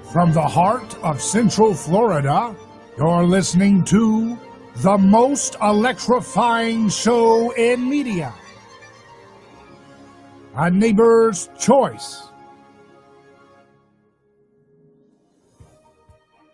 From the heart of Central Florida, you're listening to the most electrifying show in media, A Neighbor's Choice.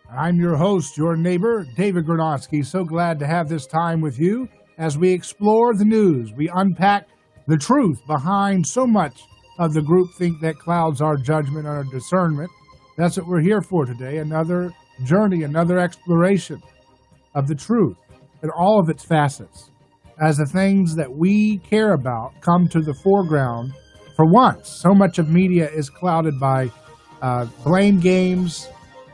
I'm your host, your neighbor, David Gronowski. So glad to have this time with you as we explore the news. We unpack the truth behind so much of the groupthink that clouds our judgment and our discernment. That's what we're here for today, another journey, another exploration of the truth in all of its facets. As the things that we care about come to the foreground for once, so much of media is clouded by blame games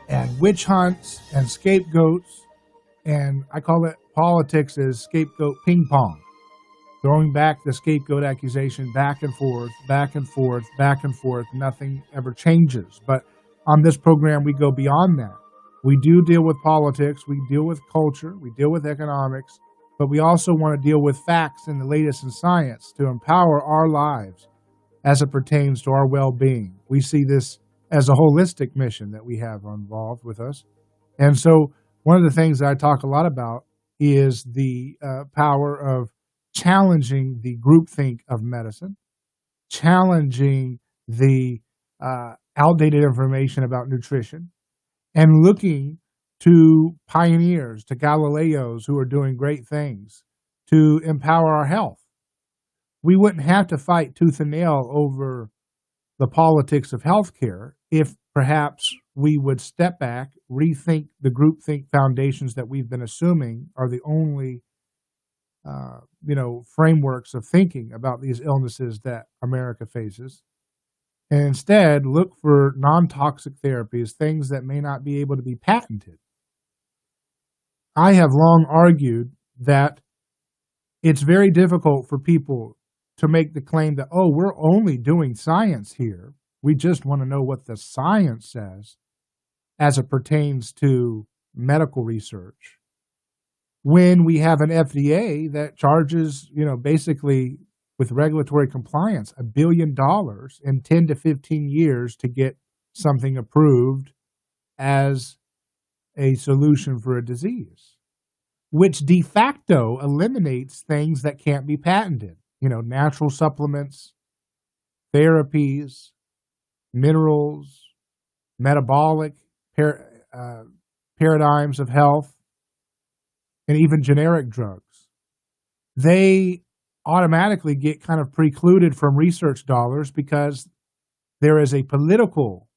and witch hunts and scapegoats, and I call it politics as scapegoat ping pong, throwing back the scapegoat accusation back and forth, back and forth, back and forth. Nothing ever changes. But on this program, we go beyond that. We do deal with politics, we deal with culture, we deal with economics, but we also want to deal with facts and the latest in science to empower our lives as it pertains to our well-being. We see this as a holistic mission that we have involved with us. And so one of the things that I talk a lot about is the power of challenging the groupthink of medicine, challenging the outdated information about nutrition, and looking to pioneers, to Galileos who are doing great things to empower our health. We wouldn't have to fight tooth and nail over the politics of healthcare if perhaps we would step back, rethink the groupthink foundations that we've been assuming are the only frameworks of thinking about these illnesses that America faces, and instead look for non-toxic therapies, things that may not be able to be patented. I have long argued that it's very difficult for people to make the claim that, oh, we're only doing science here. We just want to know what the science says as it pertains to medical research, when we have an FDA that charges, basically with regulatory compliance, $1 billion in 10 to 15 years to get something approved as a solution for a disease, which de facto eliminates things that can't be patented. Natural supplements, therapies, minerals, metabolic paradigms of health, and even generic drugs. They automatically get kind of precluded from research dollars because there is a political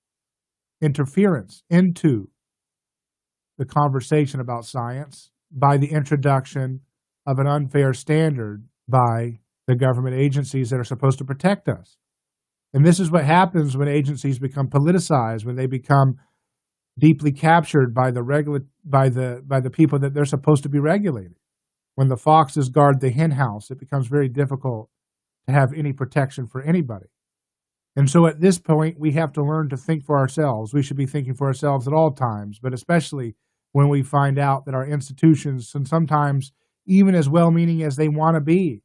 interference into the conversation about science by the introduction of an unfair standard by the government agencies that are supposed to protect us. And this is what happens when agencies become politicized, when they become deeply captured by the people that they're supposed to be regulating. When the foxes guard the hen house, it becomes very difficult to have any protection for anybody. And so at this point, we have to learn to think for ourselves. We should be thinking for ourselves at all times, but especially when we find out that our institutions, and sometimes even as well-meaning as they want to be,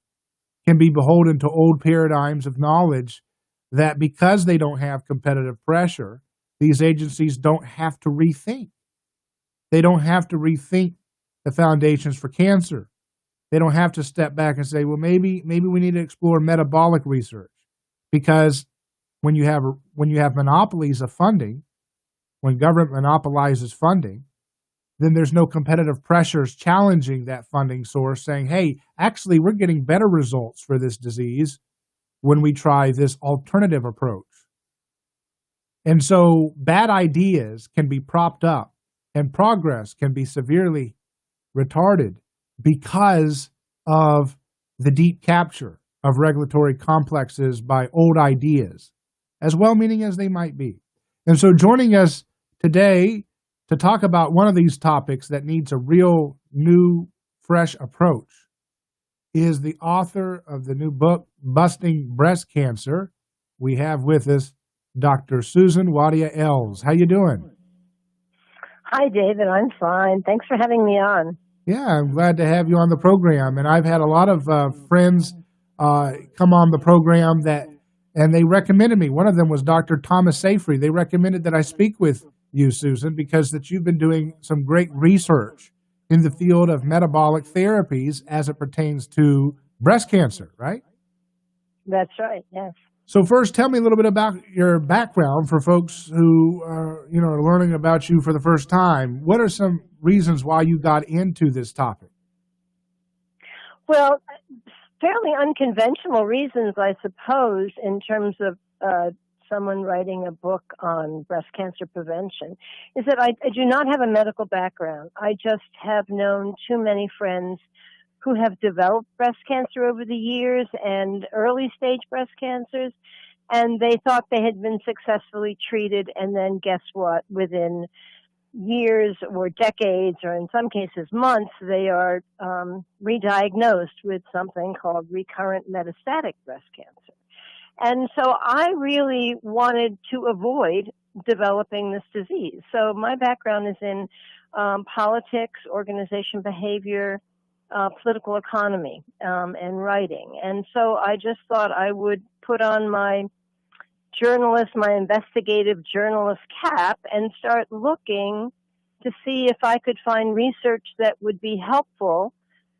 can be beholden to old paradigms of knowledge that because they don't have competitive pressure, these agencies don't have to rethink. They don't have to rethink the foundations for cancer. They don't have to step back and say, well, maybe we need to explore metabolic research, because when you have monopolies of funding, when government monopolizes funding, then there's no competitive pressures challenging that funding source, saying, hey, actually, we're getting better results for this disease when we try this alternative approach. And so bad ideas can be propped up and progress can be severely retarded because of the deep capture of regulatory complexes by old ideas, as well-meaning as they might be. And so joining us today to talk about one of these topics that needs a real new, fresh approach is the author of the new book, Busting Breast Cancer. We have with us Dr. Susan Wadia-Ells. How you doing? Hi, David. I'm fine. Thanks for having me on. Yeah, I'm glad to have you on the program. And I've had a lot of friends come on the program and they recommended me. One of them was Dr. Thomas Seyfried. They recommended that I speak with you, Susan, because that you've been doing some great research in the field of metabolic therapies as it pertains to breast cancer, right? That's right, yes. So first, tell me a little bit about your background for folks who are learning about you for the first time. What are some reasons why you got into this topic? Well, fairly unconventional reasons, I suppose, in terms of someone writing a book on breast cancer prevention, is that I do not have a medical background. I just have known too many friends who have developed breast cancer over the years and early stage breast cancers, and they thought they had been successfully treated, and then guess what? Within years or decades, or in some cases months, they are re-diagnosed with something called recurrent metastatic breast cancer. And so I really wanted to avoid developing this disease. So my background is in politics, organization behavior, political economy, and writing. And so I just thought I would put on my investigative journalist cap and start looking to see if I could find research that would be helpful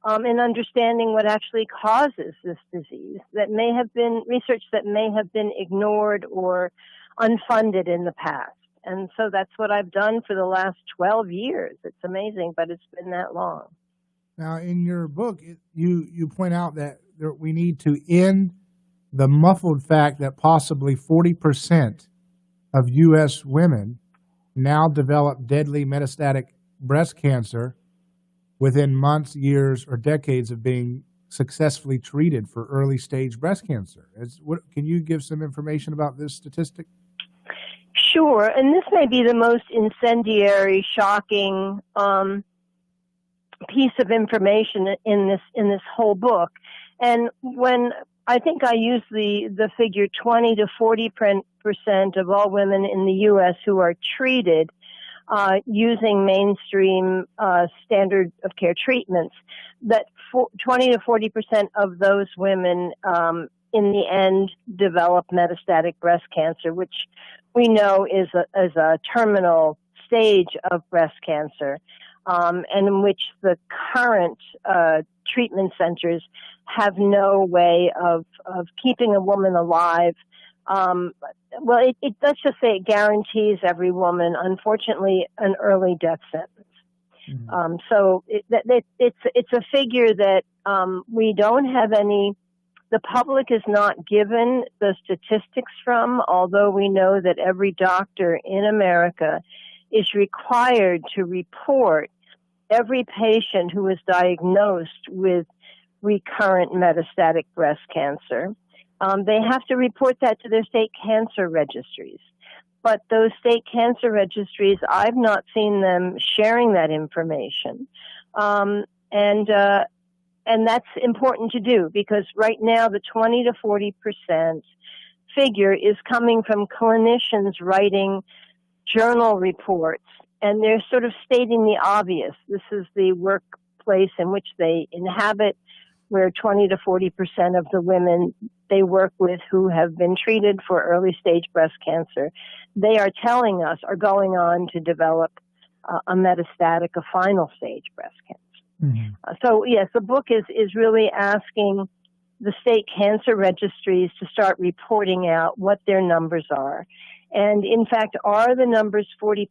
in understanding what actually causes this disease, research that may have been ignored or unfunded in the past. And so that's what I've done for the last 12 years. It's amazing, but it's been that long. Now, in your book, you point out that we need to end the muffled fact that possibly 40% of U.S. women now develop deadly metastatic breast cancer within months, years, or decades of being successfully treated for early stage breast cancer. Can you give some information about this statistic? Sure, and this may be the most incendiary, shocking piece of information in this whole book. And when I think I use the figure 20 to 40% of all women in the U.S. who are treated using mainstream standard of care treatments, that 20 to 40% of those women in the end develop metastatic breast cancer, which we know is a terminal stage of breast cancer, and in which the current treatment centers have no way of keeping a woman alive. Let's just say it guarantees every woman, unfortunately, an early death sentence. Mm-hmm. So it's a figure that we don't have any. The public is not given the statistics from, although we know that every doctor in America is required to report every patient who is diagnosed with recurrent metastatic breast cancer. They have to report that to their state cancer registries. But those state cancer registries, I've not seen them sharing that information. And that's important to do, because right now the 20 to 40% figure is coming from clinicians writing journal reports, and they're sort of stating the obvious. This is the workplace in which they inhabit, where 20 to 40% of the women they work with who have been treated for early stage breast cancer, they are telling us are going on to develop a final stage breast cancer. Mm-hmm. So yes, the book is really asking the state cancer registries to start reporting out what their numbers are. And in fact, are the numbers 40%?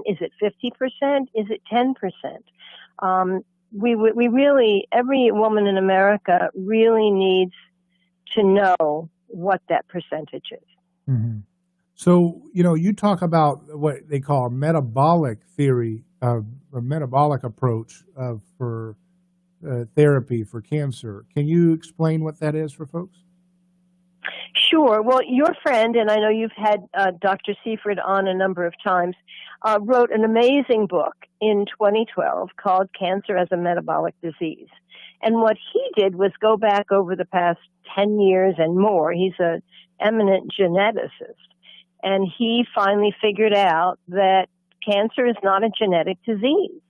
Is it 50%? Is it 10%? We really, every woman in America really needs to know what that percentage is. Mm-hmm. So, you talk about what they call metabolic theory, or metabolic approach for therapy for cancer. Can you explain what that is for folks? Sure. Well, your friend, and I know you've had Dr. Seifert on a number of times, wrote an amazing book in 2012 called Cancer as a Metabolic Disease. And what he did was go back over the past 10 years and more. He's an eminent geneticist. And he finally figured out that cancer is not a genetic disease.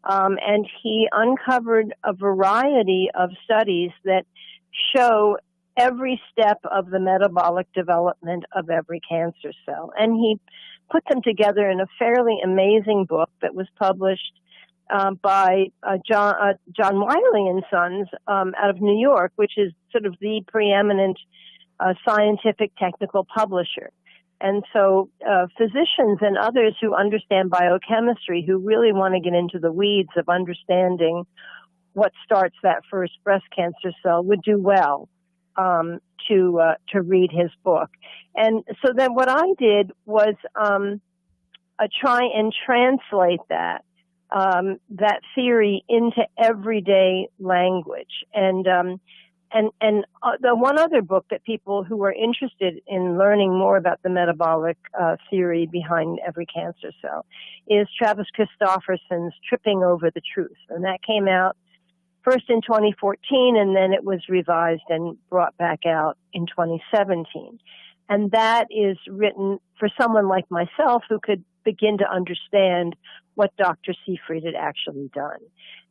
And he uncovered a variety of studies that show every step of the metabolic development of every cancer cell. And he put them together in a fairly amazing book that was published by John Wiley and Sons out of New York, which is sort of the preeminent scientific technical publisher. And so physicians and others who understand biochemistry, who really want to get into the weeds of understanding what starts that first breast cancer cell, would do well to read his book. And so then what I did was try and translate that theory into everyday language. And the one other book that people who are interested in learning more about the metabolic theory behind every cancer cell is Travis Christofferson's Tripping Over the Truth. And that came out first in 2014, and then it was revised and brought back out in 2017. And that is written for someone like myself who could begin to understand what Dr. Seyfried had actually done.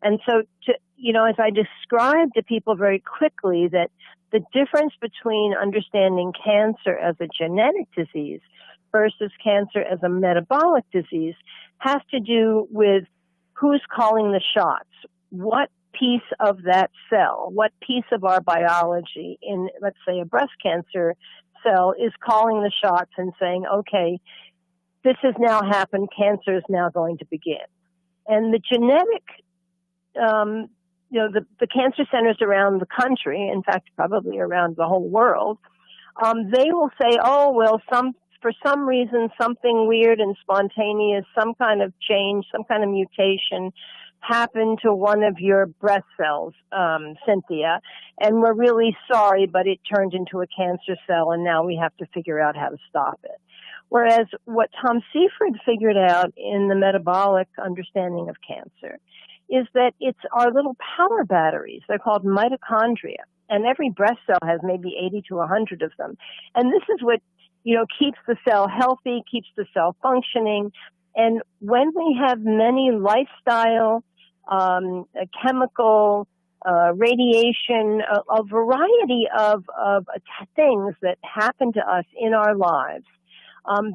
And so, as I described to people very quickly that the difference between understanding cancer as a genetic disease versus cancer as a metabolic disease has to do with who's calling the shots, what piece of that cell, what piece of our biology in, let's say, a breast cancer cell is calling the shots and saying, okay, this has now happened, cancer is now going to begin. And the genetic, the cancer centers around the country, in fact, probably around the whole world, they will say, oh, well, for some reason, something weird and spontaneous, some kind of change, some kind of mutation happened to one of your breast cells, Cynthia, and we're really sorry, but it turned into a cancer cell, and now we have to figure out how to stop it. Whereas what Tom Seyfried figured out in the metabolic understanding of cancer is that it's our little power batteries. They're called mitochondria, and every breast cell has maybe 80 to 100 of them. And this is what, keeps the cell healthy, keeps the cell functioning. And when we have many lifestyle, chemical, radiation, a variety of things that happen to us in our lives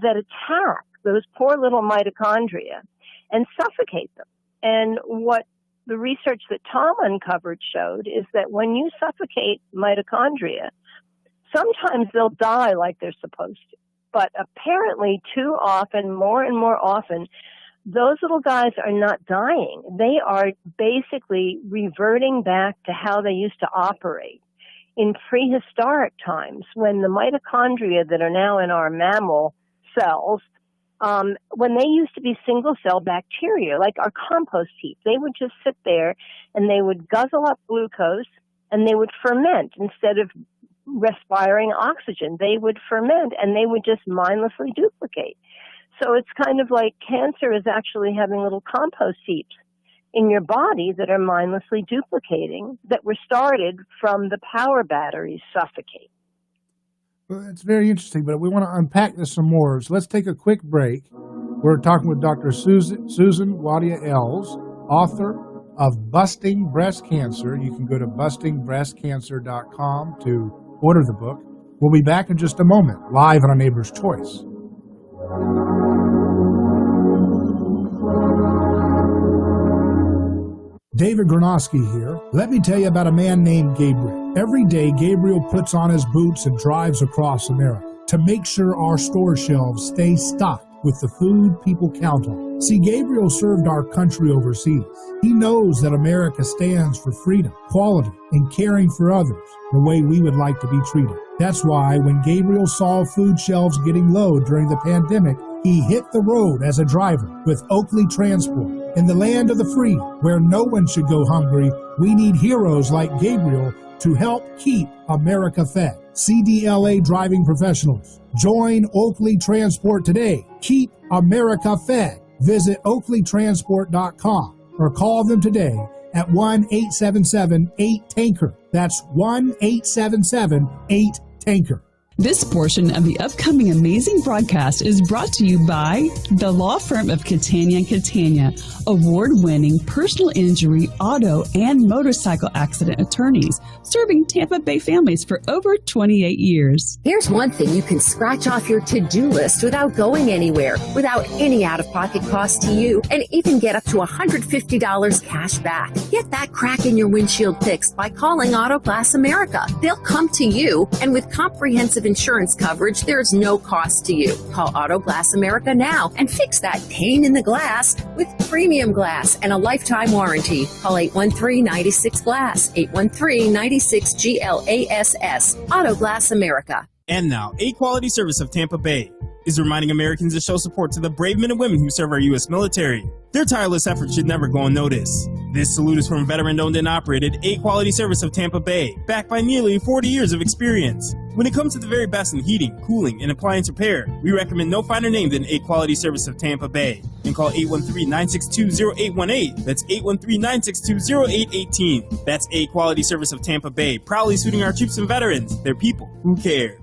that attack those poor little mitochondria and suffocate them. And what the research that Tom uncovered showed is that when you suffocate mitochondria, sometimes they'll die like they're supposed to. But apparently too often, more and more often, those little guys are not dying. They are basically reverting back to how they used to operate in prehistoric times, when the mitochondria that are now in our mammal cells, when they used to be single-cell bacteria, like our compost heap, they would just sit there and they would guzzle up glucose and they would ferment instead of respiring oxygen. They would ferment and they would just mindlessly duplicate. So it's kind of like cancer is actually having little compost heaps in your body that are mindlessly duplicating, that were started from the power batteries suffocate. Well, it's very interesting, but we want to unpack this some more. So let's take a quick break. We're talking with Dr. Susan Wadia-Ells, author of Busting Breast Cancer. You can go to bustingbreastcancer.com to order the book. We'll be back in just a moment, live on A Neighbor's Choice. David Gronowski here. Let me tell you about a man named Gabriel. Every day, Gabriel puts on his boots and drives across America to make sure our store shelves stay stocked with the food people count on. See, Gabriel served our country overseas. He knows that America stands for freedom, quality, and caring for others the way we would like to be treated. That's why when Gabriel saw food shelves getting low during the pandemic, he hit the road as a driver with Oakley Transport. In the land of the free, where no one should go hungry, we need heroes like Gabriel to help keep America fed. CDLA driving professionals. Join Oakley Transport today. Keep America fed. Visit oakleytransport.com or call them today at 1-877-8-TANKER. That's 1-877-8-TANKER. This portion of the upcoming amazing broadcast is brought to you by the law firm of Catania & Catania, award-winning personal injury, auto, and motorcycle accident attorneys, serving Tampa Bay families for over 28 years. Here's one thing you can scratch off your to-do list without going anywhere, without any out-of-pocket cost to you, and even get up to $150 cash back. Get that crack in your windshield fixed by calling Auto Glass America. They'll come to you, and with comprehensive insurance coverage, there is no cost to you. Call Auto Glass America now and fix that pane in the glass with premium glass and a lifetime warranty. Call 813-96-GLASS, 813-96-GLASS. Auto Glass America. And now, A Quality Service of Tampa Bay is reminding Americans to show support to the brave men and women who serve our U.S. military. Their tireless efforts should never go unnoticed. This salute is from veteran-owned and operated A Quality Service of Tampa Bay, backed by nearly 40 years of experience. When it comes to the very best in heating, cooling, and appliance repair, we recommend no finer name than A Quality Service of Tampa Bay. And call 813-962-0818. That's 813-962-0818. That's A Quality Service of Tampa Bay, proudly suiting our troops and veterans, their people who care.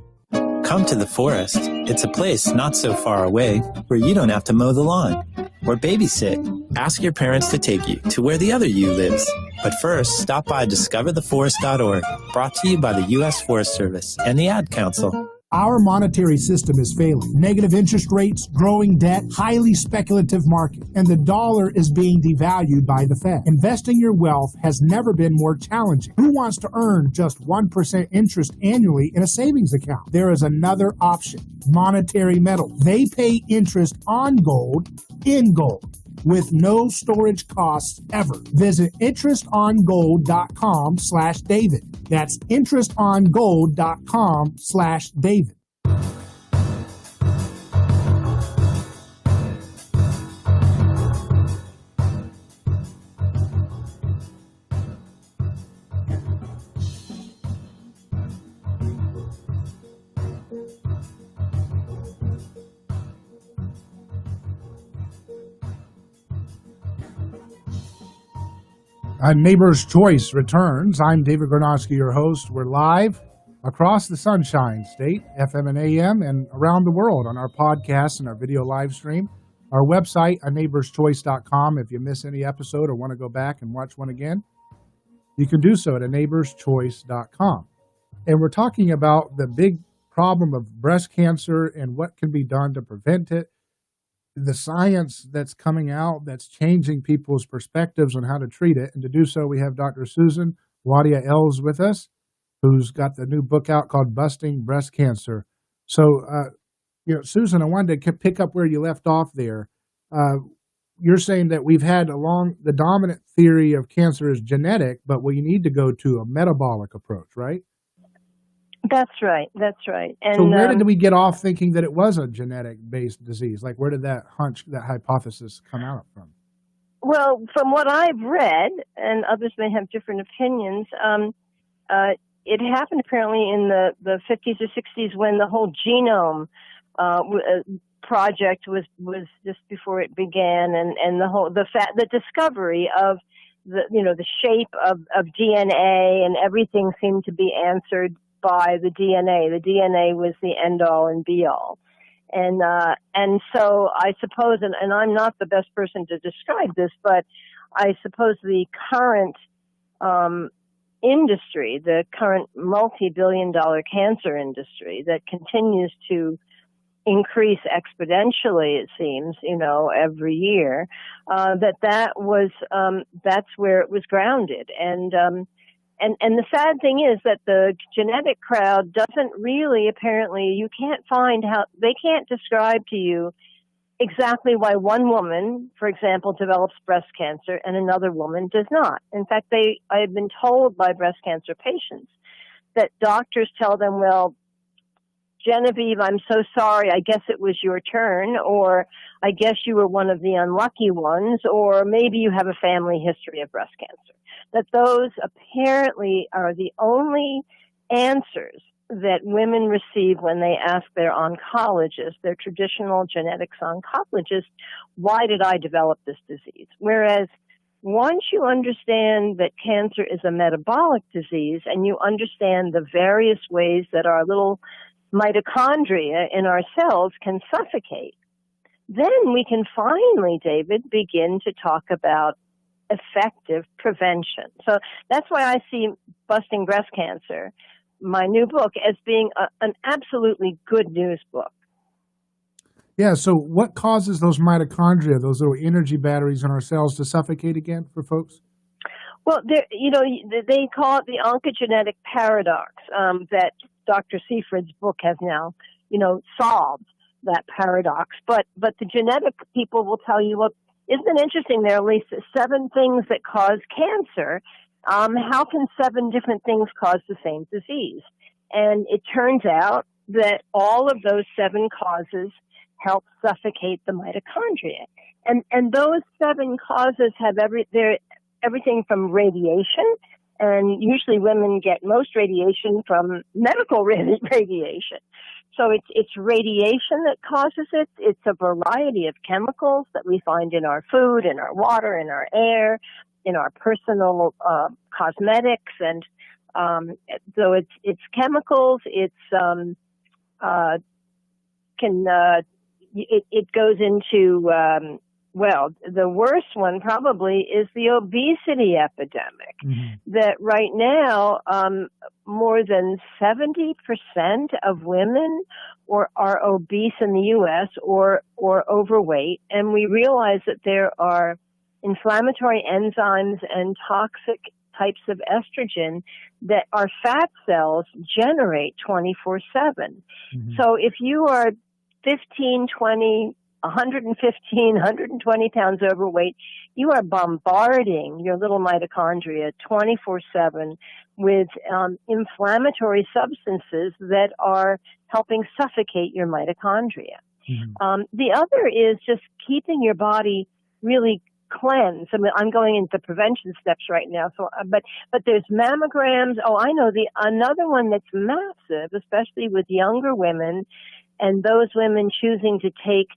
Come to the forest. It's a place not so far away where you don't have to mow the lawn or babysit. Ask your parents to take you to where the other you lives. But first, stop by discovertheforest.org, brought to you by the U.S. Forest Service and the Ad Council. Our monetary system is failing. Negative interest rates, growing debt, highly speculative market, and the dollar is being devalued by the Fed. Investing your wealth has never been more challenging. Who wants to earn just 1% interest annually in a savings account? There is another option, monetary metals. They pay interest on gold in gold, with no storage costs ever. Visit interestongold.com/David. That's interestongold.com/David. Neighbor's Choice returns. I'm David Gornowski, your host. We're live across the Sunshine State, FM and AM, and around the world on our podcast and our video live stream. Our website, aneighborschoice.com. If you miss any episode or want to go back and watch one again, you can do so at aneighborschoice.com. And we're talking about the big problem of breast cancer and what can be done to prevent it. The science that's coming out that's changing people's perspectives on how to treat it. And to do so, we have Dr. Susan Wadia-Ells with us, who's got the new book out called Busting Breast Cancer. So, Susan, I wanted to pick up where you left off there. You're saying that we've had the dominant theory of cancer is genetic, but we need to go to a metabolic approach, right? That's right. That's right. And so where did we get off thinking that it was a genetic-based disease? Like, where did that hypothesis come out from? Well, from what I've read, and others may have different opinions, it happened apparently in the 50s or 60s when the whole genome project was just before it began, and the discovery of the shape of DNA and everything seemed to be answered by the DNA. The DNA was the end all and be all. And so I suppose, and I'm not the best person to describe this, but I suppose the current industry, the current multi-billion-dollar cancer industry that continues to increase exponentially, it seems, every year, that's where it was grounded. And the sad thing is that the genetic crowd doesn't really, apparently, you can't find they can't describe to you exactly why one woman, for example, develops breast cancer and another woman does not. In fact, I have been told by breast cancer patients that doctors tell them, well, Genevieve, I'm so sorry, I guess it was your turn, or I guess you were one of the unlucky ones, or maybe you have a family history of breast cancer. That those apparently are the only answers that women receive when they ask their oncologist, their traditional genetics oncologist, why did I develop this disease? Whereas once you understand that cancer is a metabolic disease and you understand the various ways that our little mitochondria in our cells can suffocate, then we can finally, David, begin to talk about effective prevention. So that's why I see Busting Breast Cancer, my new book, as being an absolutely good news book. Yeah, so what causes those mitochondria, those little energy batteries in our cells, to suffocate again for folks? Well, they call it the oncogenetic paradox, that Dr. Seifrid's book has now, solved that paradox. But the genetic people will tell you, well, isn't it interesting? There are at least 7 things that cause cancer. How can 7 different things cause the same disease? And it turns out that all of those 7 causes help suffocate the mitochondria. And those 7 causes have everything from radiation, and usually women get most radiation from medical radiation. So it's radiation that causes it. It's a variety of chemicals that we find in our food, in our water, in our air, in our personal cosmetics, and so it's chemicals. It goes into the worst one probably is the obesity epidemic. Mm-hmm. That right now, more than 70% of women are obese in the U.S. or overweight, and we realize that there are inflammatory enzymes and toxic types of estrogen that our fat cells generate 24/7. Mm-hmm. So if you are 15, 20, 115, 120 pounds overweight, you are bombarding your little mitochondria 24/7 with inflammatory substances that are helping suffocate your mitochondria. Mm-hmm. The other is just keeping your body really cleansed. I mean, I'm going into prevention steps right now. So, but there's mammograms. Oh, I know another one that's massive, especially with younger women and those women choosing to take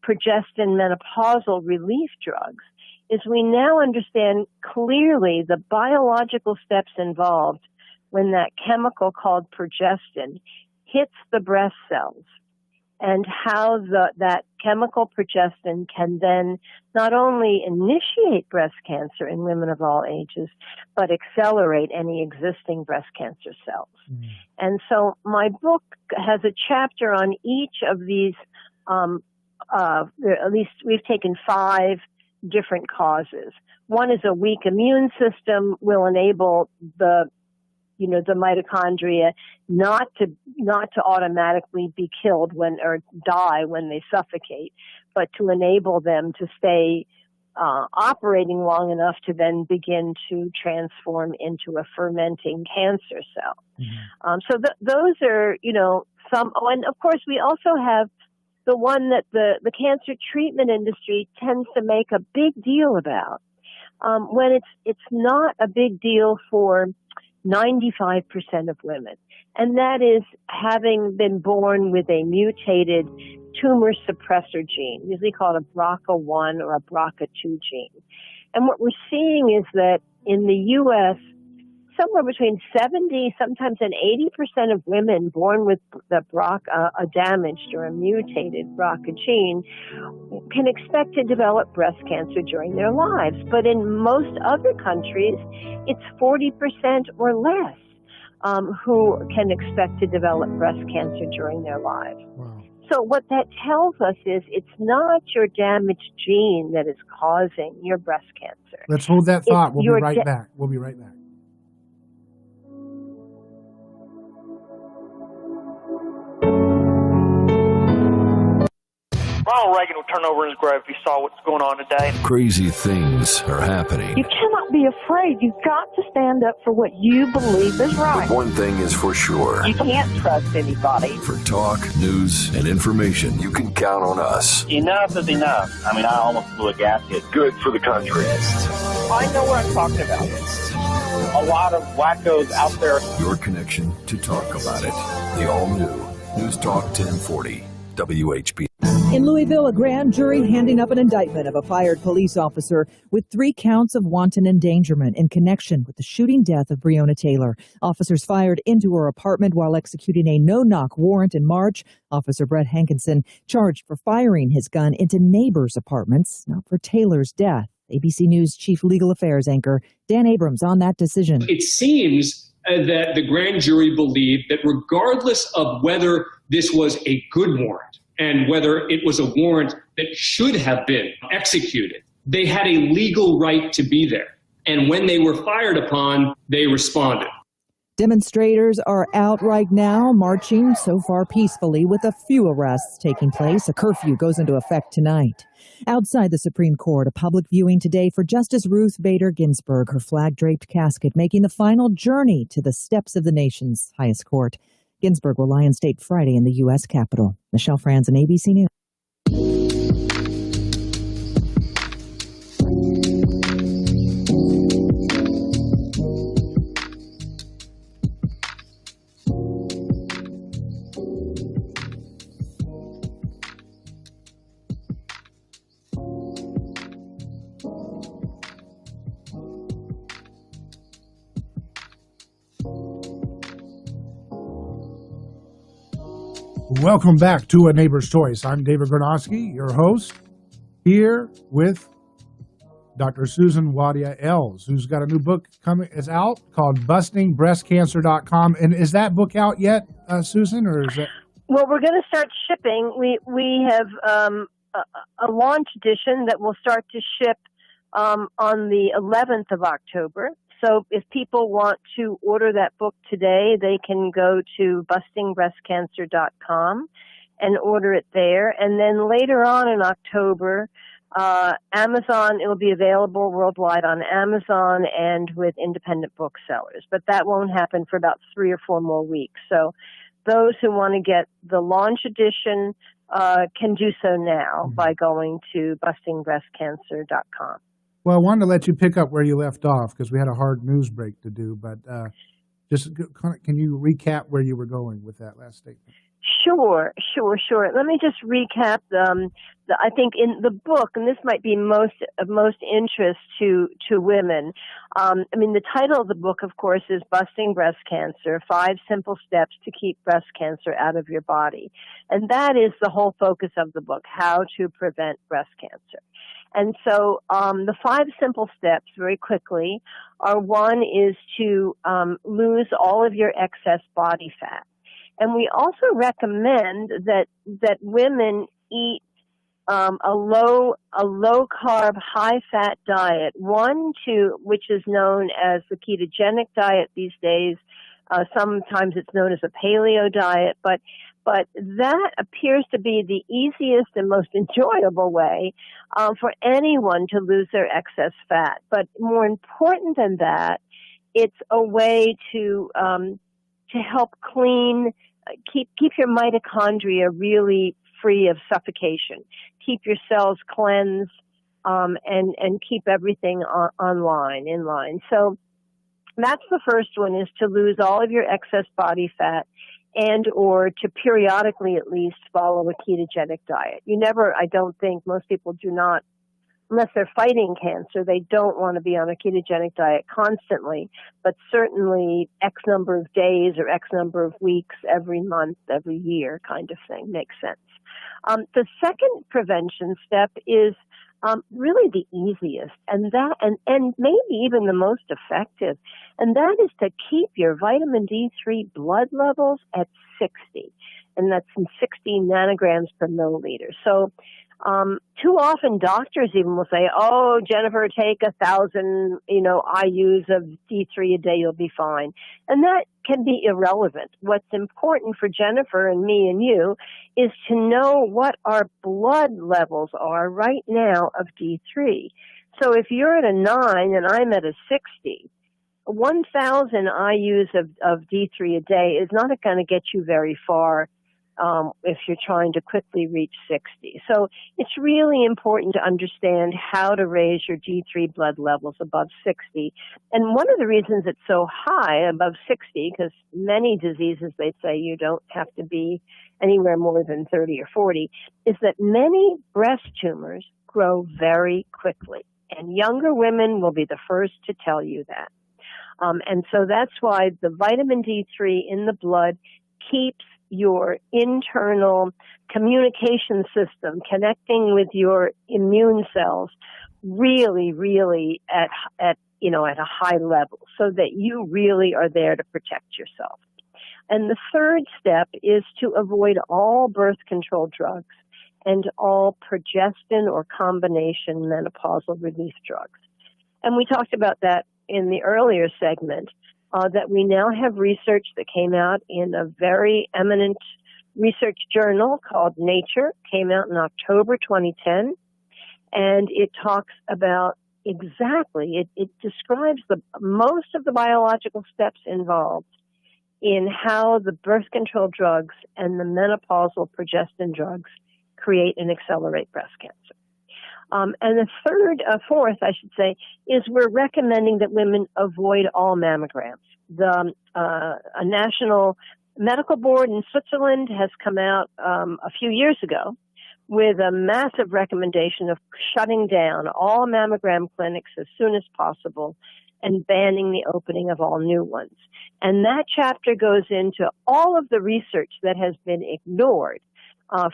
progestin menopausal relief drugs, is we now understand clearly the biological steps involved when that chemical called progestin hits the breast cells, and how that chemical progestin can then not only initiate breast cancer in women of all ages, but accelerate any existing breast cancer cells. Mm. And so my book has a chapter on each of these. At least we've taken 5 different causes. One is a weak immune system will enable the mitochondria not to automatically be killed or die when they suffocate, but to enable them to stay operating long enough to then begin to transform into a fermenting cancer cell. Mm-hmm. So those are, some. Oh, and of course, we also have the one that the cancer treatment industry tends to make a big deal about, when it's not a big deal for 95% of women, and that is having been born with a mutated tumor suppressor gene, usually called a BRCA1 or a BRCA2 gene. And what we're seeing is that in the U.S., somewhere between 70, sometimes an 80% of women born with the BRCA, a damaged or a mutated BRCA gene, can expect to develop breast cancer during their lives. But in most other countries, it's 40% or less who can expect to develop breast cancer during their lives. Wow. So what that tells us is it's not your damaged gene that is causing your breast cancer. Let's hold that thought. We'll be right back. We'll be right back. Ronald Reagan will turn over in his grave if he saw what's going on today. Crazy things are happening. You cannot be afraid. You've got to stand up for what you believe is right. But one thing is for sure. You can't trust anybody. For talk, news, and information, you can count on us. Enough is enough. I mean, I almost blew a gasket. Good for the country. I know what I'm talking about. A lot of wackos out there. Your connection to talk about it. The all-new News Talk 1040. WHB. In Louisville, a grand jury handing up an indictment of a fired police officer with 3 counts of wanton endangerment in connection with the shooting death of Breonna Taylor. Officers fired into her apartment while executing a no-knock warrant in March. Officer Brett Hankinson charged for firing his gun into neighbors' apartments, not for Taylor's death. ABC News Chief Legal Affairs anchor Dan Abrams on that decision. It seems that the grand jury believed that regardless of whether this was a good warrant and whether it was a warrant that should have been executed, they had a legal right to be there. And when they were fired upon, they responded. Demonstrators are out right now, marching so far peacefully with a few arrests taking place. A curfew goes into effect tonight. Outside the Supreme Court, a public viewing today for Justice Ruth Bader Ginsburg, her flag-draped casket making the final journey to the steps of the nation's highest court. Ginsburg will lie in state Friday in the U.S. Capitol. Michelle Franzen, ABC News. Welcome back to A Neighbor's Choice. I'm David Gronowski, your host, here with Dr. Susan Wadia-Ells, who's got a new book is out called BustingBreastCancer.com. And is that book out yet, Susan, or is it? Well, we're going to start shipping. We have a launch edition that will start to ship on the 11th of October. So if people want to order that book today, they can go to BustingBreastCancer.com and order it there. And then later on in October, Amazon, it will be available worldwide on Amazon and with independent booksellers. But that won't happen for about 3 or 4 more weeks. So those who want to get the launch edition can do so now by going to BustingBreastCancer.com. Well, I wanted to let you pick up where you left off because we had a hard news break to do, but just can you recap where you were going with that last statement? Sure. Let me just recap I think in the book, and this might be of most interest to women. The title of the book, of course, is Busting Breast Cancer, 5 Simple Steps to Keep Breast Cancer Out of Your Body. And that is the whole focus of the book, how to prevent breast cancer. And so the 5 simple steps, very quickly, are: 1 is to lose all of your excess body fat. And we also recommend that women eat a low carb, high fat diet, which is known as the ketogenic diet these days. Sometimes it's known as a paleo diet, but that appears to be the easiest and most enjoyable way for anyone to lose their excess fat. But more important than that, it's a way to help keep your mitochondria really free of suffocation, keep your cells cleansed, and keep everything in line. So that's the first one, is to lose all of your excess body fat and or to periodically at least follow a ketogenic diet. I don't think most people do not, unless they're fighting cancer, they don't want to be on a ketogenic diet constantly, but certainly X number of days or X number of weeks every month, every year kind of thing makes sense. The second prevention step is really the easiest, and maybe even the most effective, and that is to keep your vitamin D3 blood levels at 60, and that's in 60 nanograms per milliliter. So too often doctors even will say, "Oh, Jennifer, take 1,000, IUs of D3 a day, you'll be fine." And that can be irrelevant. What's important for Jennifer and me and you is to know what our blood levels are right now of D3. So if you're at a 9 and I'm at a 60, 1,000 IUs of D3 a day is not going to get you very far if you're trying to quickly reach 60. So it's really important to understand how to raise your G3 blood levels above 60. And one of the reasons it's so high above 60, because many diseases, they say you don't have to be anywhere more than 30 or 40, is that many breast tumors grow very quickly. And younger women will be the first to tell you that. And so that's why the vitamin D3 in the blood keeps your internal communication system connecting with your immune cells really, really at a high level, so that you really are there to protect yourself. And the third step is to avoid all birth control drugs and all progestin or combination menopausal relief drugs. And we talked about that in the earlier segment, that we now have research that came out in a very eminent research journal called Nature, came out in October 2010, and it talks about exactly, it describes most of the biological steps involved in how the birth control drugs and the menopausal progestin drugs create and accelerate breast cancer. And the fourth, I should say, is we're recommending that women avoid all mammograms. A national medical board in Switzerland has come out a few years ago with a massive recommendation of shutting down all mammogram clinics as soon as possible and banning the opening of all new ones. And that chapter goes into all of the research that has been ignored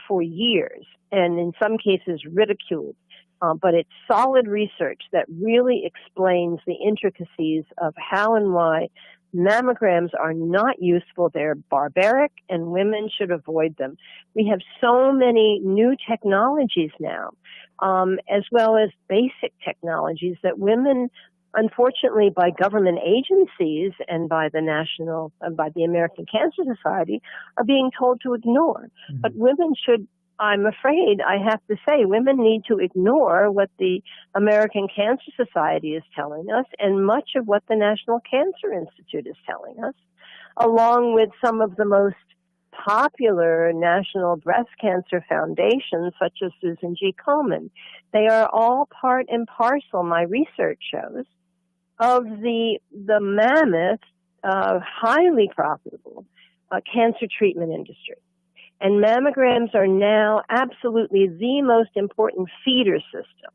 for years, and in some cases ridiculed. But it's solid research that really explains the intricacies of how and why mammograms are not useful. They're barbaric, and women should avoid them. We have so many new technologies now, as well as basic technologies that women, unfortunately, by government agencies and by the American Cancer Society, are being told to ignore. Mm-hmm. But women should, I'm afraid I have to say, women need to ignore what the American Cancer Society is telling us and much of what the National Cancer Institute is telling us, along with some of the most popular national breast cancer foundations, such as Susan G. Komen. They are all part and parcel, my research shows, of the mammoth, highly profitable cancer treatment industry. And mammograms are now absolutely the most important feeder system.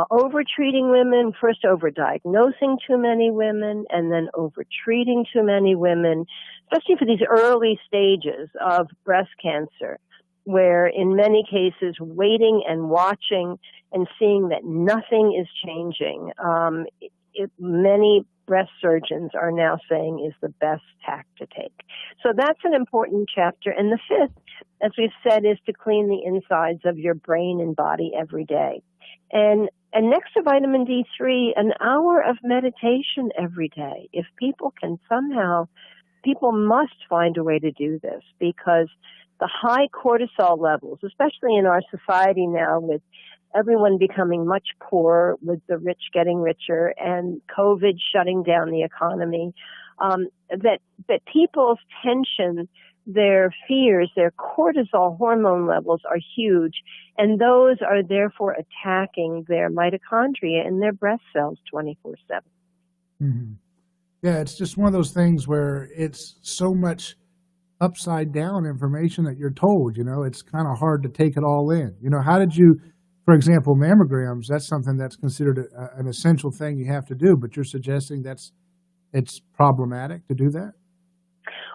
Overtreating women, first overdiagnosing too many women, and then overtreating too many women, especially for these early stages of breast cancer, where in many cases waiting and watching and seeing that nothing is changing, many breast surgeons are now saying is the best tack to take. So that's an important chapter. And the fifth, as we've said, is to clean the insides of your brain and body every day. And next to vitamin D3, an hour of meditation every day. If people can somehow, people must find a way to do this, because the high cortisol levels, especially in our society now with everyone becoming much poorer, with the rich getting richer and COVID shutting down the economy, that people's tension, their fears, their cortisol hormone levels are huge, and those are therefore attacking their mitochondria and their breast cells 24/7. Mm-hmm. Yeah, it's just one of those things where it's so much upside down information that you're told, it's kind of hard to take it all in. How did you, for example, mammograms, that's something that's considered an essential thing you have to do, but you're suggesting it's problematic to do that?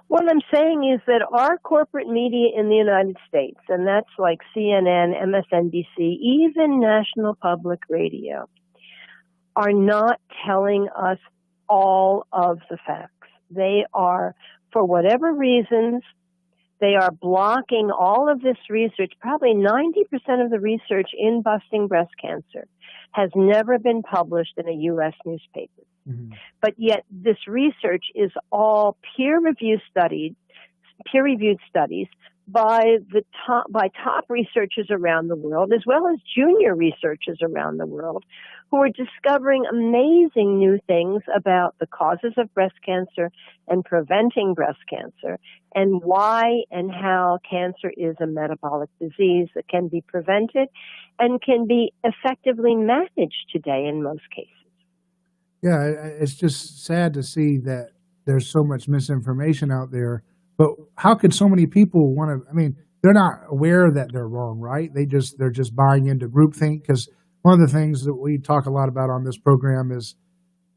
What I'm saying is that our corporate media in the United States, and that's like CNN, MSNBC, even National Public Radio, are not telling us all of the facts. They are, for whatever reasons, they are blocking all of this research. Probably 90% of the research in busting breast cancer has never been published in a U.S. newspaper. Mm-hmm. But yet this research is all peer-reviewed studies by top researchers around the world, as well as junior researchers around the world, who are discovering amazing new things about the causes of breast cancer and preventing breast cancer, and why and how cancer is a metabolic disease that can be prevented and can be effectively managed today in most cases. Yeah, it's just sad to see that there's so much misinformation out there. But how could so many people want to? I mean, they're not aware that they're wrong, right? They're just buying into groupthink. Because one of the things that we talk a lot about on this program is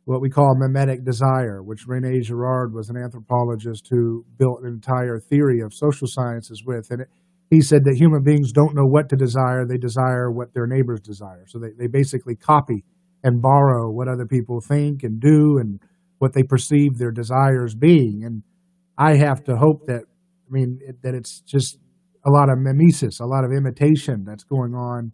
what we call Memetic Desire, which René Girard was an anthropologist who built an entire theory of social sciences with. And he said that human beings don't know what to desire; they desire what their neighbors desire. So they basically copy and borrow what other people think and do and what they perceive their desires being. And I have to hope that, that it's just a lot of mimesis, a lot of imitation that's going on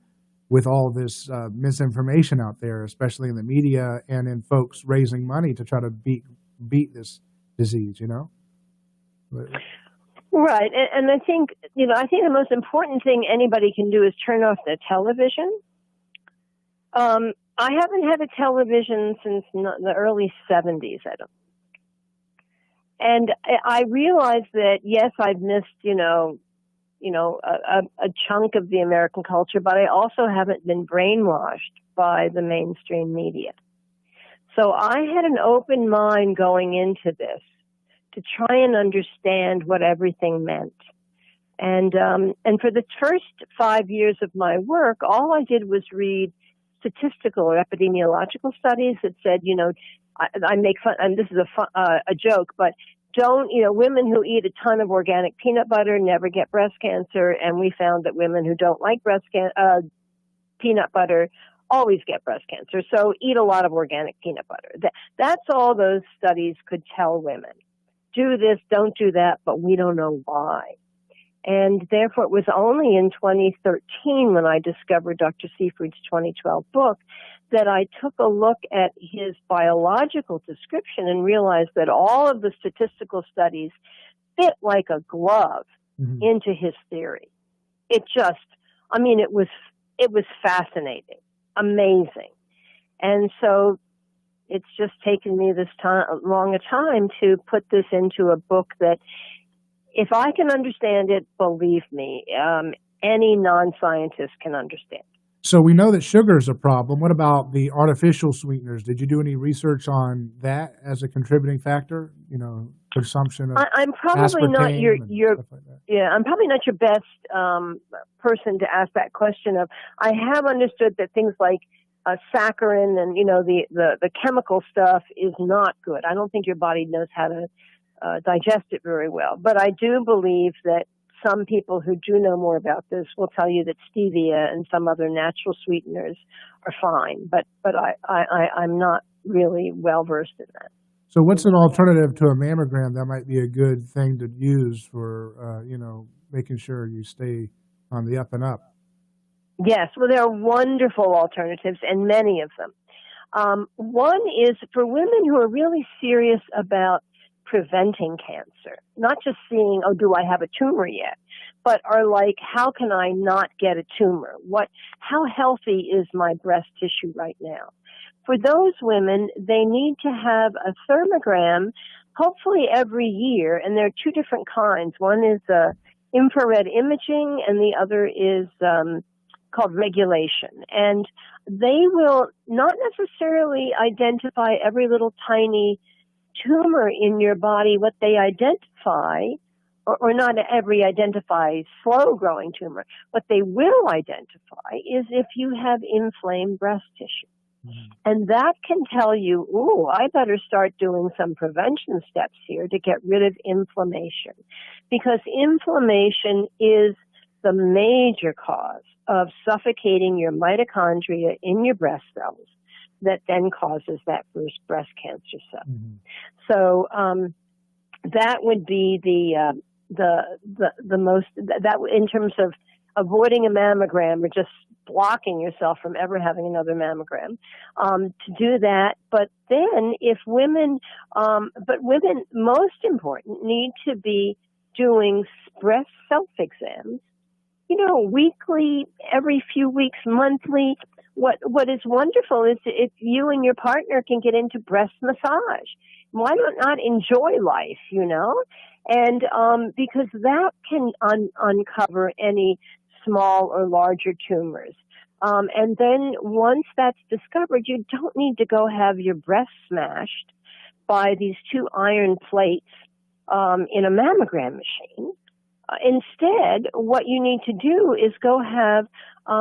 with all this misinformation out there, especially in the media and in folks raising money to try to beat this disease, Right. And I think the most important thing anybody can do is turn off their television. I haven't had a television since the early 70s, I don't. And I realized that, yes, I've missed, a chunk of the American culture, but I also haven't been brainwashed by the mainstream media. So I had an open mind going into this to try and understand what everything meant. And for the first 5 years of my work, all I did was read statistical or epidemiological studies that said, I make fun, and this is a joke, but women who eat a ton of organic peanut butter never get breast cancer, and we found that women who don't like peanut butter always get breast cancer. So eat a lot of organic peanut butter. That's all those studies could tell women. Do this, don't do that, but we don't know why. And therefore, it was only in 2013 when I discovered Dr. Seyfried's 2012 book that I took a look at his biological description and realized that all of the statistical studies fit like a glove into his theory. It was fascinating, amazing. And so it's just taken me this long a time to put this into a book that, if I can understand it, believe me, any non-scientist can understand. So we know that sugar is a problem. What about the artificial sweeteners? Did you do any research on that as a contributing factor? Consumption of I'm probably not I'm probably not your best person to ask that question of. I have understood that things like saccharin and the chemical stuff is not good. I don't think your body knows how to digest it very well. But I do believe that some people who do know more about this will tell you that stevia and some other natural sweeteners are fine. But I'm not really well versed in that. So what's an alternative to a mammogram that might be a good thing to use for, making sure you stay on the up and up? Yes, well, there are wonderful alternatives, and many of them. One is for women who are really serious about preventing cancer, not just seeing, do I have a tumor yet, but are like, how can I not get a tumor? How healthy is my breast tissue right now? For those women, they need to have a thermogram, hopefully every year, and there are two different kinds. One is infrared imaging, and the other is called regulation. And they will not necessarily identify every little tiny tumor in your body. What they identify, or not every identify slow-growing tumor, what they will identify is if you have inflamed breast tissue. And that can tell you, I better start doing some prevention steps here to get rid of inflammation. Because inflammation is the major cause of suffocating your mitochondria in your breast cells that then causes that first breast cancer cell. So that would be the most, that in terms of avoiding a mammogram or just blocking yourself from ever having another mammogram, to do that. But then if women, most important, need to be doing breast self-exams, weekly, every few weeks, monthly. What is wonderful is if you and your partner can get into breast massage. Why not enjoy life, And because that can uncover any small or larger tumors. And then once that's discovered, you don't need to go have your breast smashed by these 2 iron plates in a mammogram machine. Instead, what you need to do is go have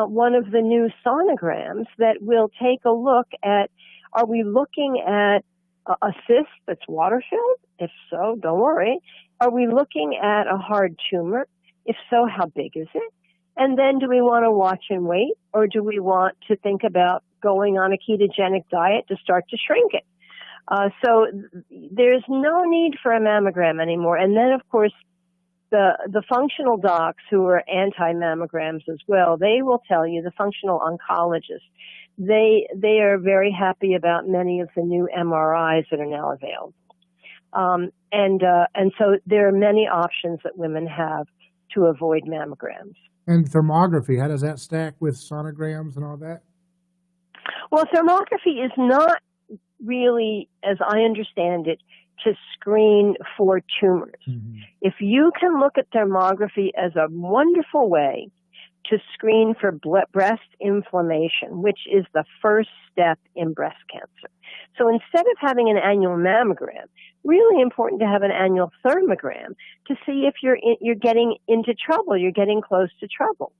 one of the new sonograms that will take a look at, are we looking at a cyst that's water-filled? If so, don't worry. Are we looking at a hard tumor? If so, how big is it? And then do we want to watch and wait, or do we want to think about going on a ketogenic diet to start to shrink it? So there's no need for a mammogram anymore. And then, of course, the functional docs who are anti-mammograms as well, they will tell you, the functional oncologists, they are very happy about many of the new MRIs that are now available. And so there are many options that women have to avoid mammograms. And thermography, how does that stack with sonograms and all that? Well, thermography is not really, as I understand it, to screen for tumors. Mm-hmm. If you can look at thermography as a wonderful way to screen for breast inflammation, which is the first step in breast cancer. So instead of having an annual mammogram, really important to have an annual thermogram to see if you're getting into trouble, you're getting close to trouble.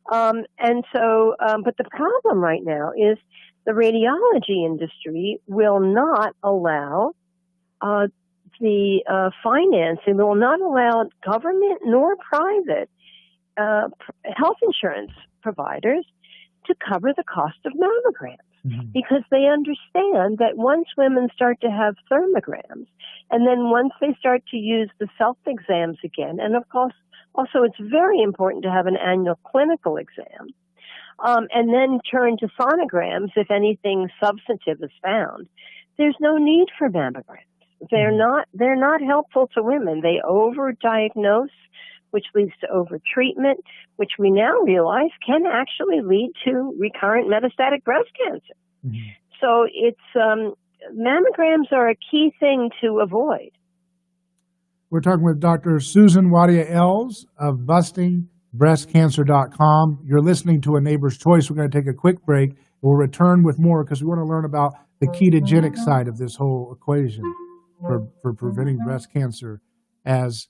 But the problem right now is the radiology industry will not allow the financing, will not allow government nor private health insurance providers to cover the cost of mammograms. Mm-hmm. Because they understand that once women start to have thermograms, and then once they start to use the self-exams again, and of course, also it's very important to have an annual clinical exam, and then turn to sonograms if anything substantive is found, there's no need for mammograms. They're not helpful to women. They overdiagnose, which leads to overtreatment, which we now realize can actually lead to recurrent metastatic breast cancer. Mm-hmm. So it's mammograms are a key thing to avoid. We're talking with Dr. Susan Wadia-Ells of BustingBreastCancer.com. You're listening to A Neighbor's Choice. We're going to take a quick break. We'll return with more because we want to learn about the ketogenic side of this whole equation for preventing breast cancer as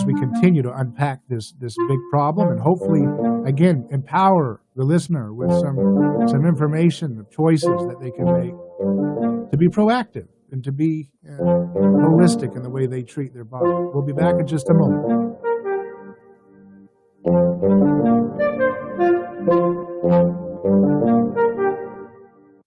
we continue to unpack this big problem and hopefully, again, empower the listener with some information, of choices that they can make to be proactive and to be holistic in the way they treat their body. We'll be back in just a moment.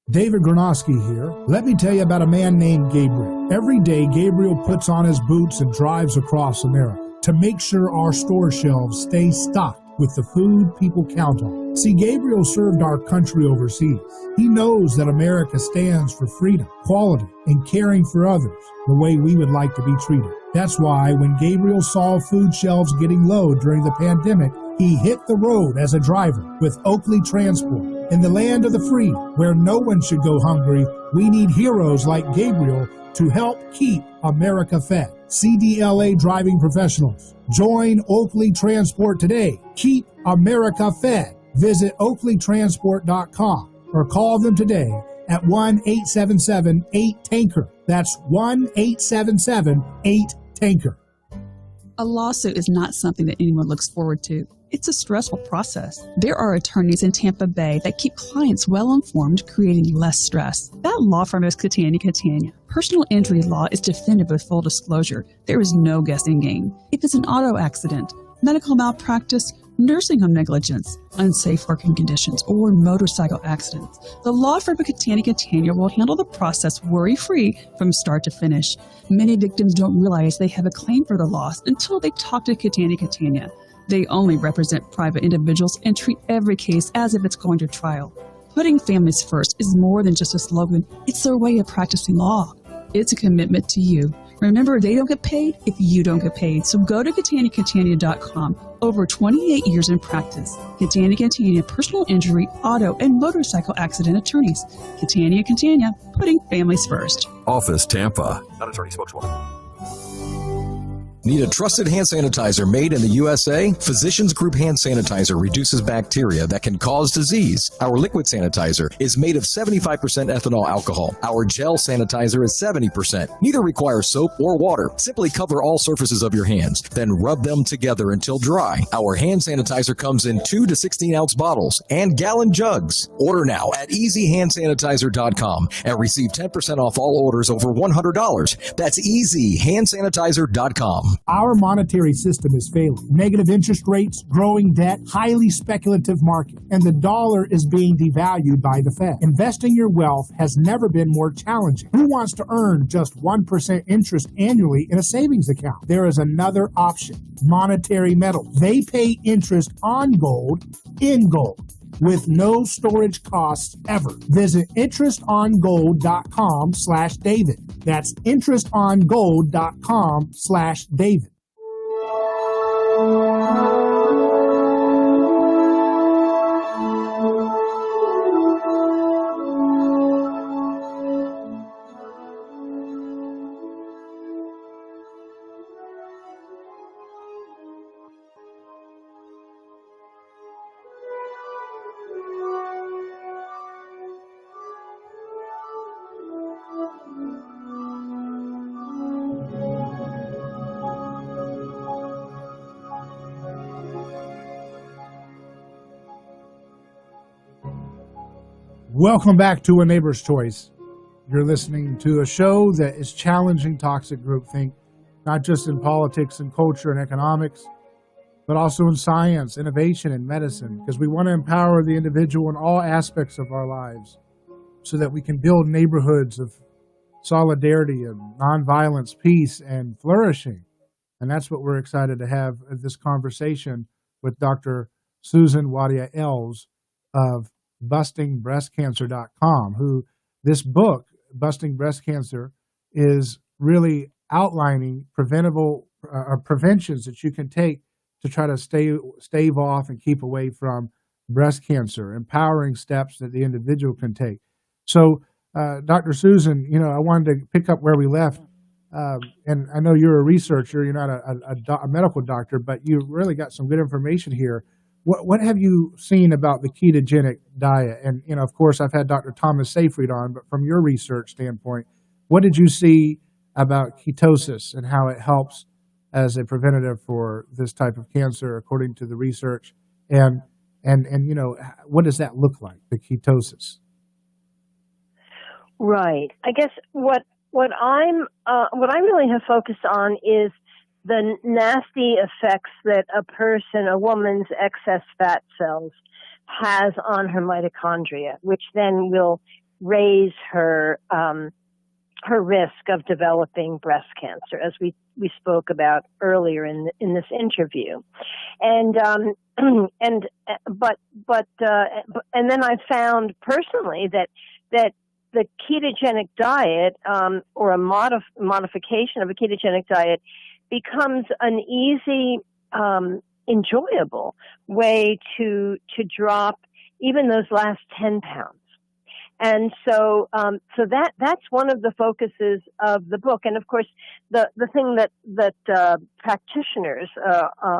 David Gronowski here. Let me tell you about a man named Gabriel. Every day, Gabriel puts on his boots and drives across America to make sure our store shelves stay stocked with the food people count on. See, Gabriel served our country overseas. He knows that America stands for freedom, quality, and caring for others the way we would like to be treated. That's why when Gabriel saw food shelves getting low during the pandemic, he hit the road as a driver with Oakley Transport. In the land of the free, where no one should go hungry, we need heroes like Gabriel to help keep America fed. CDLA driving professionals. Join Oakley Transport today. Keep America fed. Visit OakleyTransport.com or call them today at 1-877-8-TANKER. That's 1-877-8-TANKER. A lawsuit is not something that anyone looks forward to. It's a stressful process. There are attorneys in Tampa Bay that keep clients well informed, creating less stress. That law firm is Ketogenic Diet. Personal injury law is defended with full disclosure. There is no guessing game. If it's an auto accident, medical malpractice, nursing home negligence, unsafe working conditions, or motorcycle accidents, the law firm of Ketogenic Diet will handle the process worry-free from start to finish. Many victims don't realize they have a claim for the loss until they talk to Ketogenic Diet. They only represent private individuals and treat every case as if it's going to trial. Putting families first is more than just a slogan. It's their way of practicing law. It's a commitment to you, Remember, they don't get paid if you don't get paid. So go to Catania.com. Over 28 years in practice. Catania, personal injury, auto, and motorcycle accident attorneys. Catania, putting families first. Office Tampa. Not attorney spokeswoman. Need a trusted hand sanitizer made in the USA? Physicians Group Hand Sanitizer reduces bacteria that can cause disease. Our liquid sanitizer is made of 75% ethanol alcohol. Our gel sanitizer is 70%. Neither requires soap or water. Simply cover all surfaces of your hands, then rub them together until dry. Our hand sanitizer comes in 2 to 16-ounce bottles and gallon jugs. Order now at easyhandsanitizer.com and receive 10% off all orders over $100. That's easyhandsanitizer.com. Our monetary system is failing. Negative interest rates, growing debt, highly speculative market, and the dollar is being devalued by the Fed. Investing your wealth has never been more challenging. Who wants to earn just 1% interest annually in a savings account? There is another option, monetary metals. They pay interest on gold in gold, with no storage costs ever. Visit interestongold.com/David. That's interestongold.com/David. Welcome back to A Neighbor's Choice. You're listening to a show that is challenging toxic groupthink, not just in politics and culture and economics, but also in science, innovation, and medicine, because we want to empower the individual in all aspects of our lives so that we can build neighborhoods of solidarity and nonviolence, peace, and flourishing. And that's what we're excited to have this conversation with Dr. Susan Wadia-Ells of BustingBreastCancer.com, who this book, Busting Breast Cancer, is really outlining preventions that you can take to try to stave off and keep away from breast cancer, empowering steps that the individual can take. So, Dr. Susan, I wanted to pick up where we left. And I know you're a researcher, you're not a medical doctor, but you really got some good information here. What have you seen about the ketogenic diet? And, of course, I've had Dr. Thomas Seyfried on, but from your research standpoint, what did you see about ketosis and how it helps as a preventative for this type of cancer, according to the research? And what does that look like, the ketosis? Right. I guess what I really have focused on is the nasty effects that a woman's excess fat cells has on her mitochondria, which then will raise her risk of developing breast cancer, as we spoke about earlier in this interview. And then I found personally that the ketogenic diet, or a modification of a ketogenic diet, becomes an easy, enjoyable way to drop even those last 10 pounds. And so that's one of the focuses of the book. And of course, the thing that practitioners,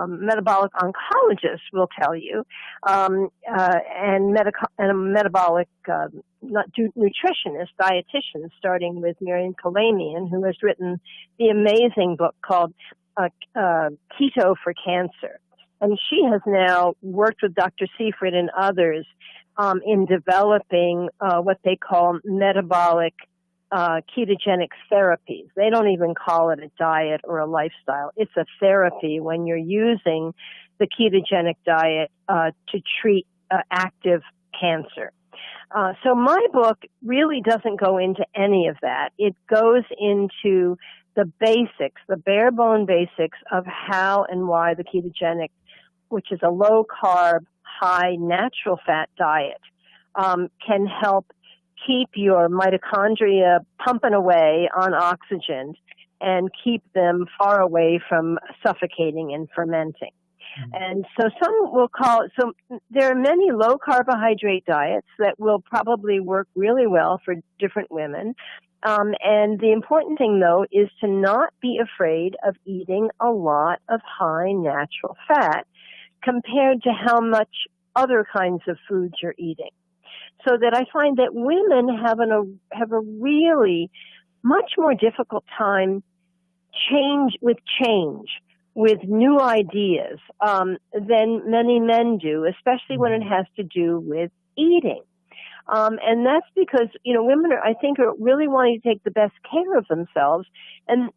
metabolic oncologists will tell you, and metabolic, nutritionists, dietitians, starting with Miriam Kalamian, who has written the amazing book called Keto for Cancer. And she has now worked with Dr. Seyfried and others in developing what they call metabolic ketogenic therapies. They don't even call it a diet or a lifestyle. It's a therapy when you're using the ketogenic diet to treat active cancer. So my book really doesn't go into any of that. It goes into the basics, the bare bone basics of how and why the ketogenic, which is a low carb, high natural fat diet, can help keep your mitochondria pumping away on oxygen and keep them far away from suffocating and fermenting. And so some will so there are many low carbohydrate diets that will probably work really well for different women. And the important thing, though, is to not be afraid of eating a lot of high natural fat compared to how much other kinds of foods you're eating. So that I find that women have a really much more difficult time with new ideas than many men do, especially when it has to do with eating. And that's because, women I think are really wanting to take the best care of themselves, and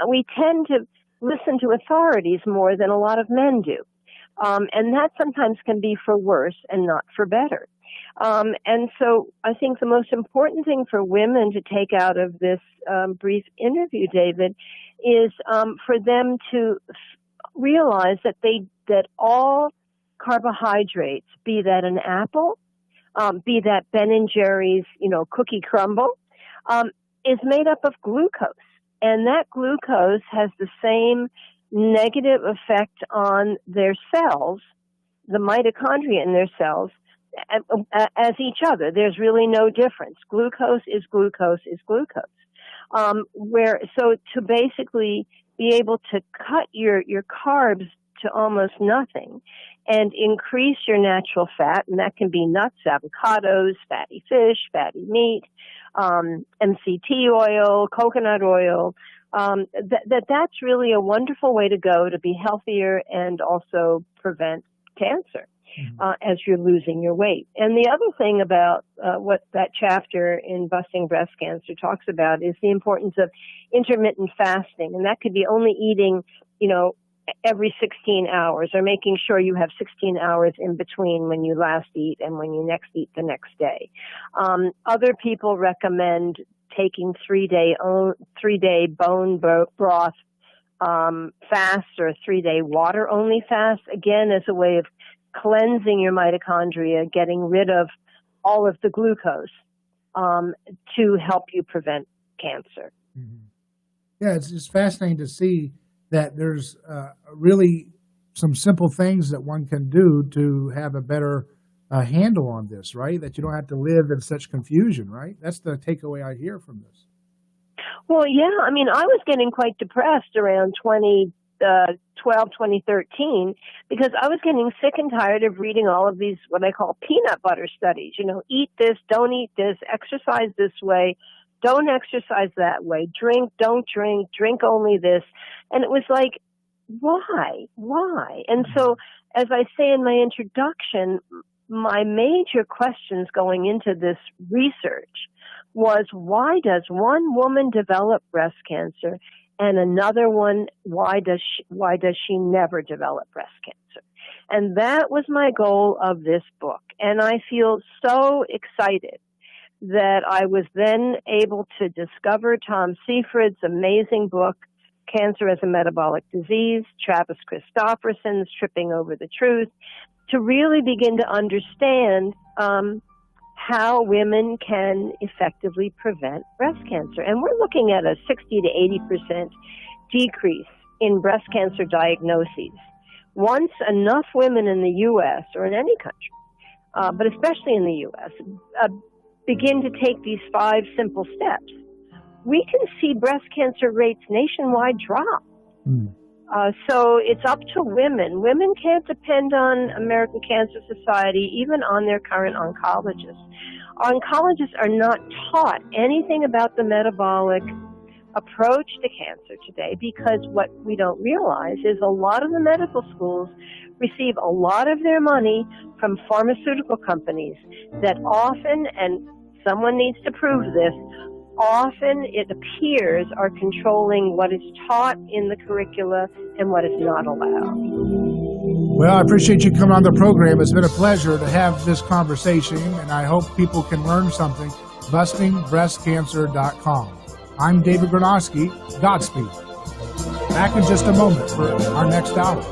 we tend to listen to authorities more than a lot of men do. And that sometimes can be for worse and not for better. And so I think the most important thing for women to take out of this brief interview, David, is for them to realize that all carbohydrates, be that an apple, be that Ben and Jerry's, cookie crumble, is made up of glucose. And that glucose has the same negative effect on their cells, the mitochondria in their cells, as each other. There's really no difference. Glucose is glucose is glucose. So to basically be able to cut your carbs to almost nothing and increase your natural fat, and that can be nuts, avocados, fatty fish, fatty meat, MCT oil, coconut oil, that's really a wonderful way to go to be healthier and also prevent cancer as you're losing your weight. And the other thing about what that chapter in Busting Breast Cancer talks about is the importance of intermittent fasting. And that could be only eating, every 16 hours, or making sure you have 16 hours in between when you last eat and when you next eat the next day. Other people recommend taking 3-day bone broth fast or 3-day water only fast, again as a way of cleansing your mitochondria, getting rid of all of the glucose to help you prevent cancer. Yeah, it's just fascinating to see that there's really some simple things that one can do to have a better handle on this, right? That you don't have to live in such confusion, right? That's the takeaway I hear from this. Well, yeah, I was getting quite depressed around 2013 because I was getting sick and tired of reading all of these, what I call peanut butter studies. Eat this, don't eat this, exercise this way, don't exercise that way, drink, don't drink, drink only this. And it was like, why? And so, as I say in my introduction, my major questions going into this research was, why does one woman develop breast cancer and another one, why does she never develop breast cancer? And that was my goal of this book. And I feel so excited that I was then able to discover Tom Seyfried's amazing book, Cancer as a Metabolic Disease, Travis Christofferson's Tripping Over the Truth, to really begin to understand how women can effectively prevent breast cancer. And we're looking at a 60 to 80% decrease in breast cancer diagnoses. Once enough women in the U.S. or in any country, but especially in the U.S., begin to take these 5 simple steps, we can see breast cancer rates nationwide drop. So it's up to women. Women can't depend on American Cancer Society, even on their current oncologists. Oncologists are not taught anything about the metabolic approach to cancer today, because what we don't realize is a lot of the medical schools receive a lot of their money from pharmaceutical companies that often, and someone needs to prove this, often it appears are controlling what is taught in the curricula and what is not allowed. Well, I appreciate you coming on the program. It's been a pleasure to have this conversation, and I hope people can learn something. BustingBreastCancer.com. I'm David Gronowski. Godspeed. Back in just a moment for our next hour.